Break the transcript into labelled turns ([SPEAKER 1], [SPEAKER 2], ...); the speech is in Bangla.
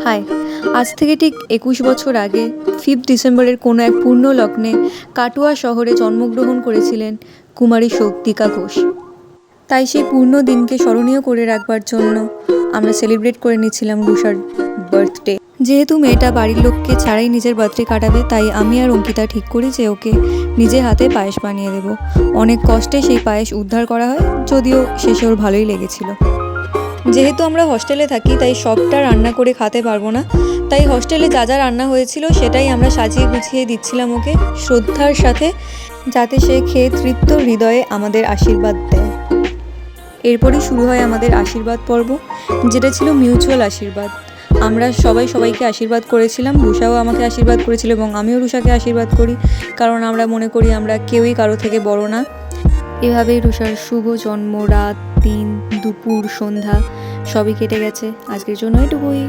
[SPEAKER 1] হাই, আজ থেকে ঠিক ২১ বছর আগে 5 ডিসেম্বরের কোনো এক পূর্ণ লগ্নে কাটোয়া শহরে জন্মগ্রহণ করেছিলেন কুমারী শৌক্তিকা ঘোষ। তাই সেই পূর্ণ দিনকে স্মরণীয় করে রাখবার জন্য আমরা সেলিব্রেট করে নিচ্ছিলাম রুষার বার্থডে। যেহেতু মেয়েটা বাড়ির লোককে ছাড়াই নিজের বার্থডে কাটাবে, তাই আমি আর অঙ্কিতা ঠিক করি যে ওকে নিজের হাতে পায়েস বানিয়ে দেব। অনেক কষ্টে সেই পায়েস উদ্ধার করা হয়, যদিও শেষে ওর ভালোই লেগেছিল। যেহেতু আমরা হস্টেলে থাকি তাই সবটা রান্না করে খেতে পারবো না, তাই হস্টেলে যা যা রান্না হয়েছিল সেটাই আমরা সাজিয়ে গুছিয়ে দিচ্ছিলাম ওকে শ্রদ্ধার সাথে, যাতে সে খেয়ে তৃপ্ত হৃদয়ে আমাদের আশীর্বাদ দেয়। এরপরই শুরু হয় আমাদের আশীর্বাদ পর্ব, যেটা ছিল মিউচুয়াল আশীর্বাদ। আমরা সবাই সবাইকে আশীর্বাদ করেছিলাম, রুষাও আমাকে আশীর্বাদ করেছিল এবং আমিও রুষাকে আশীর্বাদ করি, কারণ আমরা মনে করি আমরা কেউই কারো থেকে বড় না। এভাবেই রুষার শুভ জন্ম, রাত, দিন, দুপুর, সন্ধ্যা সবই কেটে গেছে। আজকের জন্য এটুকুই।